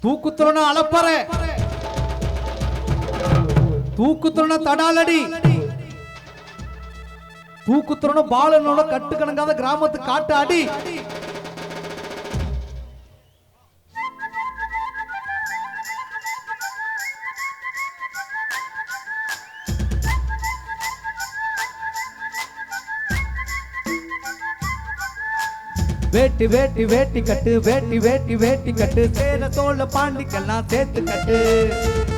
தூக்குத்துறன அளப்பற தூக்குத்துறன தடாலடி தூக்குத்துறன பாலனோட கட்டுக்கணங்காத கிராமத்து காட்டு அடி வேட்டி வேட்டி வேட்டி கட்டு வேட்டி வேட்டி வேட்டி கட்டு சேர தோள பாண்டிக்கெல்லாம் சேர்த்து கட்டு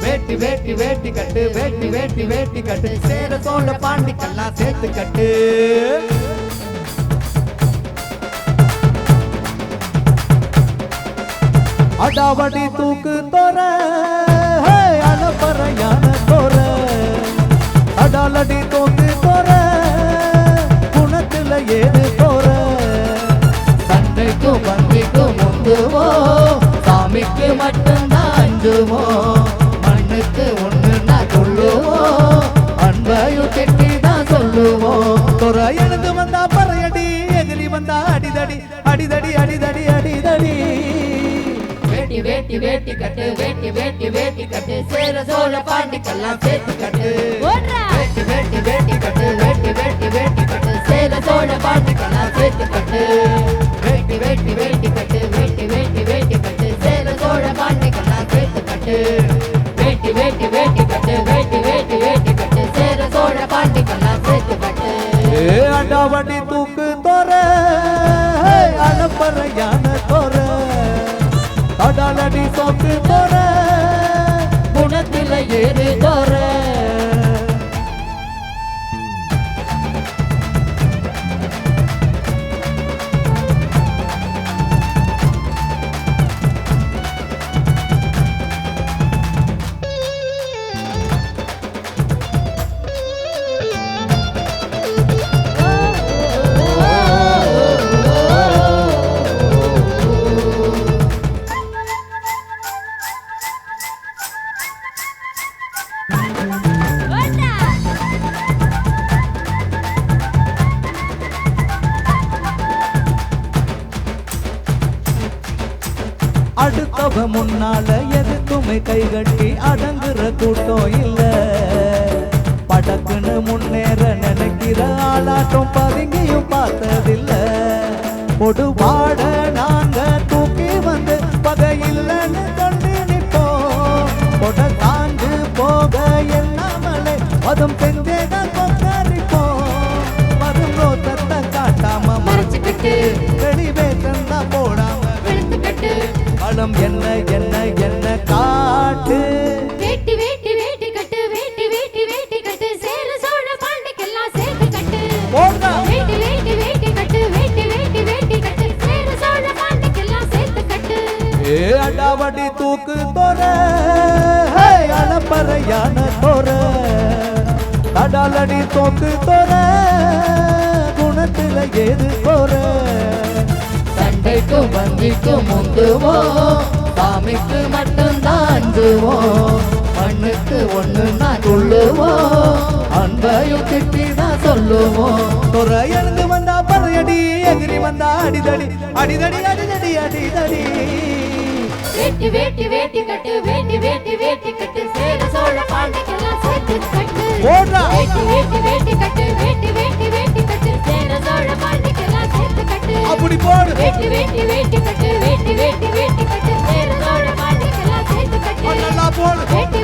வேட்டி வேட்டி வேட்டி கட்டு வேட்டி வேட்டி வேட்டி கட்டு சேர தோள பாண்டிக்கெல்லாம் சேர்த்து கட்டு அடாவடி தூக்கு தோற அலப்பறையான தோற அடாலடி தூக்கு தோற குணத்துல ஏது தோற பந்திக்கு முந்துவோ சாமிக்கு மட்டும்தான் அஞ்சுவோ மண்ணுக்கு ஒண்ணுன்னா சொல்லுவோம் அன்பையும் கெட்டிதான் சொல்லுவோம் துறை எழுந்து வந்தா பறையடி எதிரி வந்தா அடிதடி அடிதடி அடிதடி அடிதடி வேட்டி வேட்டி வேட்டி கட்டு வேட்டி வேட்டி வேட்டி கட்டு சேர சோழ பாண்டிக்கெல்லாம் சேர்த்து கட்டு வேட்டி வேட்டி வேட்டி கட்டு வேட்டி வேட்டி வேட்டி கட்டு சேர சோழ பாண்டிக்கெல்லாம் சேர்த்து கட்டு வேட்டி வேட்டி வேட்டி கட்டு வேட்டி வேட்டி வேட்டி கட்டு சேர சோழ பாண்டிக்கெல்லாம் சேர்த்து கட்டு வேட்டி வேட்டி வேட்டி கட்டு வேட்டி வேட்டி வேட்டி கட்டு சேர சோழ பாண்டிக்கெல்லாம் சேர்த்து கட்டு அடாவடி தூக்கு தோற அலப்பறையான தோற அடாலடி தூக்கு தோற குணத்துல ஏறு தோற அடுத்தவ முன்னால எதுக்குமே கைகட்டி அடங்குற கூட்டம் இல்ல படக்குன்னு முன்னேற நினைக்கிற ஆளாட்டம் பதுங்கியும் பார்த்ததில்ல பொடுபாட நாங்க தூக்கி வந்து பகையில்லன்னு சொல்லி நிற்போம் கொட தாண்டு போக எல்லாமலே அதும் செஞ்சேதான் கொண்டாடிப்போம் வரும் ரோத்தத்தை காட்டாம மறைச்சுக்கிட்டு வெளிவேசந்தா போடாம பலம் என்ன என்ன என்ன காட்டு வேட்டி வேட்டி வேட்டி கட்டு வேட்டி வேட்டி வேட்டி கட்டு சேர சோழ பாண்டிக்கெல்லாம் சேர்த்து கட்டு வேட்டி வேட்டி வேட்டி கட்டு வேட்டி வேட்டி வேட்டி கட்டு சேர சோழ பாண்டிக்கெல்லாம் சேர்த்து கட்டு அடாவடி தூக்கு தோற அலப்பறையான தோற அடாலடி தூக்கு தோற குணத்துல ஏது தோற சண்டைக்கும் பந்திக்கும் முந்துவோம் சாமிக்கு மட்டும்தான் அஞ்சுவோம் மண்ணுக்கு ஒண்ணுன்னா சொல்லுவோம் அன்பையும் திட்டிதான் சொல்லுவோம் துறை எழுந்து வந்தா பறையடி எதிரி வந்தா அடிதடி அடிதடி அடிதடி அடிதடி வேட்டி வேட்டி வேட்டி கட்டு வேட்டி வேட்டி வேட்டி கட்டு சேர சோழ பாண்டிக்கெல்லாம் சேர்த்து கட்டு வேட்டி வேட்டி வேட்டி கட்டு வேட்டி வேட்டி வேட்டி கட்டு சேர சோழ பாண்டிக்கெல்லாம் சேர்த்து கட்டு அப்படி போடு வேட்டி வேட்டி வேட்டி கட்டு வேட்டி வேட்டி வேட்டி கட்டு சேர சோழ பாண்டிக்கெல்லாம் சேர்த்து கட்டு நல்லா போடு வேட்டி